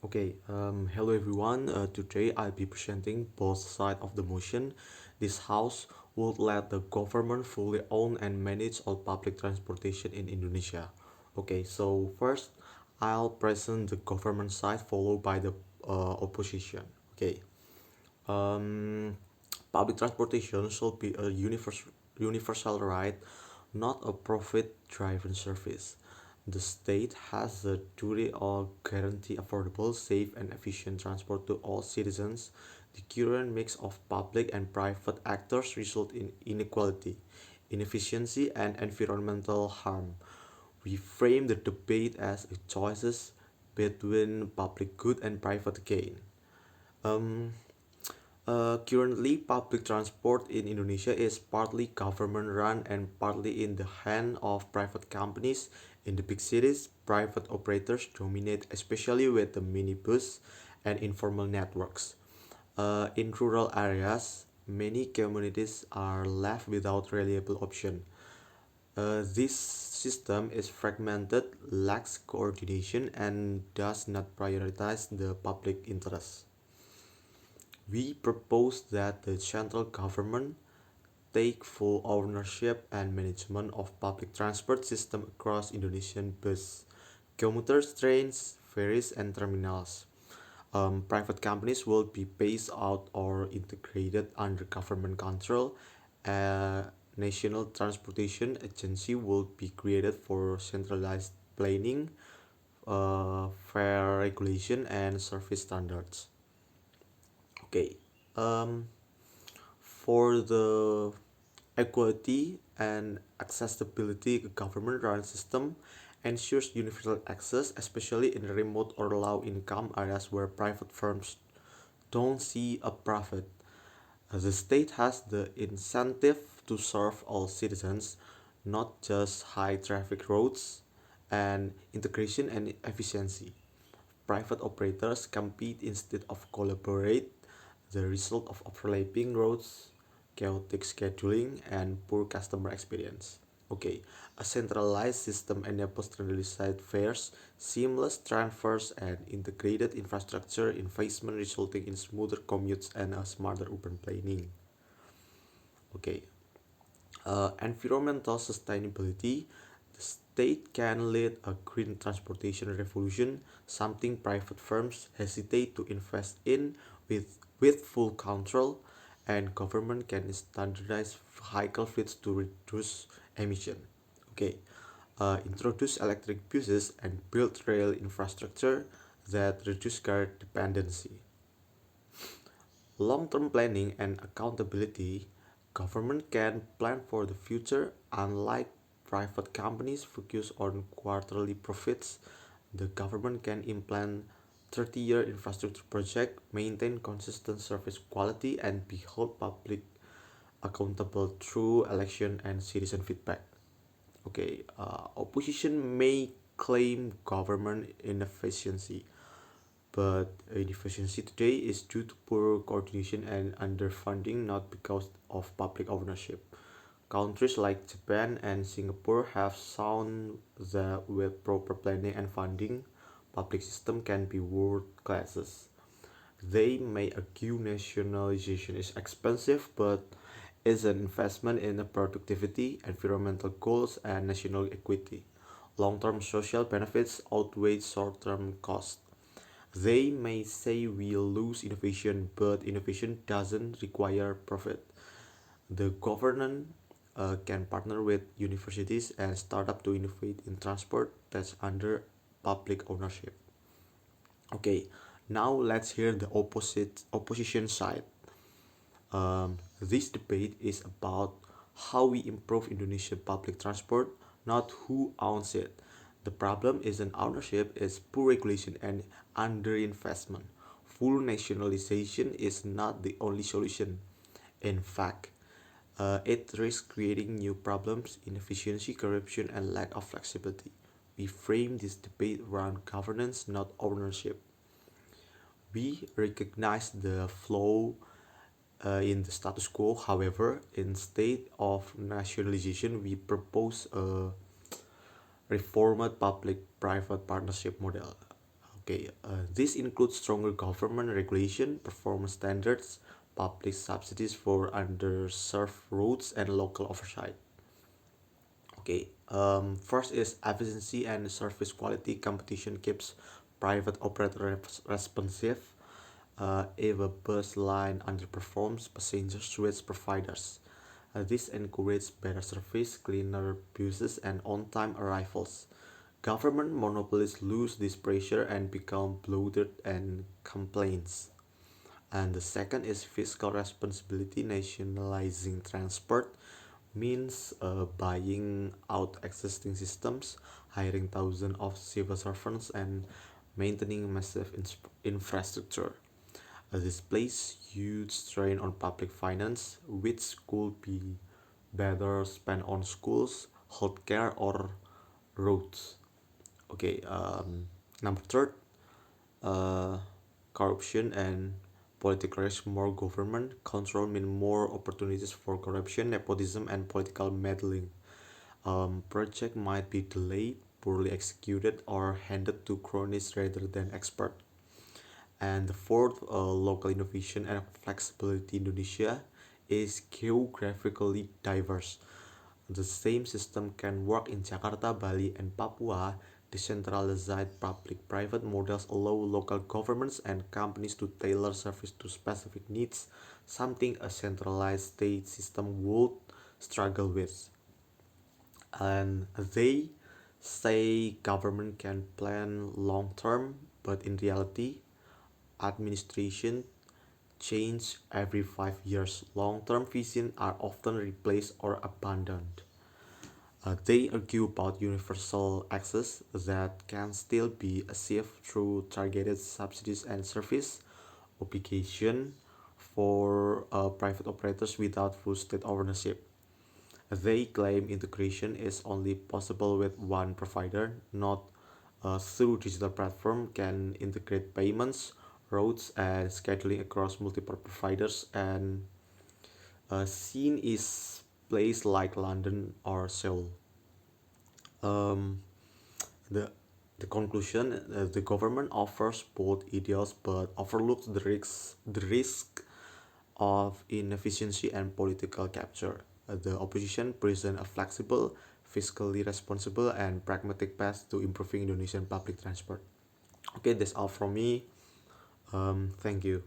Hello everyone. Today I'll be presenting both sides of the motion. This house would let the government fully own and manage all public transportation in Indonesia. So first I'll present the government side followed by the opposition. Okay, um, Public transportation should be a universal right, not a profit-driven service. The state has the duty to guarantee affordable, safe, and efficient transport to all citizens. The current mix of public and private actors result in inequality, inefficiency, and environmental harm. We frame the debate as a choices between public good and private gain. Um, Currently, public transport in Indonesia is partly government run and partly in the hand of private companies. In the big cities, private operators dominate, especially with the minibus and informal networks. In rural areas, many communities are left without reliable option. This system is fragmented, lacks coordination, and does not prioritize the public interest. We propose that the central government take full ownership and management of public transport system across Indonesian bus, commuters, trains, ferries, and terminals. Private companies will be phased out or integrated under government control. A national transportation agency will be created for centralized planning, fare regulation, and service standards. Okay. Um, For the equality and accessibility, a government-run system ensures universal access, especially in remote or low-income areas where private firms don't see a profit. The state has the incentive to serve all citizens, not just high-traffic roads, and integration and efficiency. Private operators compete instead of collaborate, the result of overlapping roads, chaotic scheduling, and poor customer experience. A centralized system enables standardized fares, seamless transfers, and integrated infrastructure investment resulting in smoother commutes and a smarter urban planning. Okay, Environmental sustainability. The state can lead a green transportation revolution, something private firms hesitate to invest in with full control, and government can standardize vehicle fleets to reduce emission. Okay, Introduce electric buses and build rail infrastructure that reduce car dependency. Long-term planning and accountability. Government can plan for the future, unlike private companies focus on quarterly profits. The government can implement 30-year infrastructure project, maintain consistent service quality, and be hold public accountable through election and citizen feedback. Opposition may claim government inefficiency, but inefficiency today is due to poor coordination and underfunding, not because of public ownership. Countries like Japan and Singapore have shown that with proper planning and funding, public system can be world classes. They may argue nationalization is expensive, but is an investment in the productivity, environmental goals, and national equity. Long-term social benefits outweigh short-term costs. They may say we'll lose innovation, but innovation doesn't require profit. The government can partner with universities and startups to innovate in transport that's under public ownership. Now let's hear the opposition side. This debate is about how we improve Indonesian public transport, not who owns it. The problem isn't ownership, it's poor regulation and underinvestment. Full nationalization is not the only solution. In fact, it risks creating new problems, inefficiency, corruption, and lack of flexibility. We frame this debate around governance, not ownership. We recognize the flaw in the status quo. However, instead of nationalization, we propose a reformed public-private partnership model. Okay, this includes stronger government regulation, performance standards, public subsidies for underserved routes, and local oversight. Okay, first is efficiency and service quality. Competition keeps private operators responsive. If a bus line underperforms, passengers switch providers. This encourages better service, cleaner buses, and on-time arrivals. Government monopolies lose this pressure and become bloated and complaints. And the second is fiscal responsibility. Nationalizing transport means buying out existing systems, hiring thousands of civil servants, and maintaining massive infrastructure. This places huge strain on public finance, which could be better spent on schools, healthcare, or roads. Okay, number third, uh, corruption and political risk. More government control mean more opportunities for corruption, nepotism, and political meddling. Project might be delayed, poorly executed, or handed to cronies rather than expert. And the fourth, local innovation and flexibility. Indonesia is geographically diverse. The same system can work in Jakarta, Bali, and Papua. Decentralized public-private models allow local governments and companies to tailor service to specific needs, something a centralized state system would struggle with. And they say government can plan long term, but in reality, administration change every 5 years. Long term vision are often replaced or abandoned. They argue about universal access that can still be achieved through targeted subsidies and service obligation for private operators without full state ownership. They claim integration is only possible with one provider, not through digital platform can integrate payments, routes, and scheduling across multiple providers. And scene is place like London or Seoul. Um, the the conclusion: the government offers both ideals but overlooks the risk of inefficiency and political capture. The opposition present a flexible, fiscally responsible, and pragmatic path to improving Indonesian public transport. Okay, that's all from me. Thank you.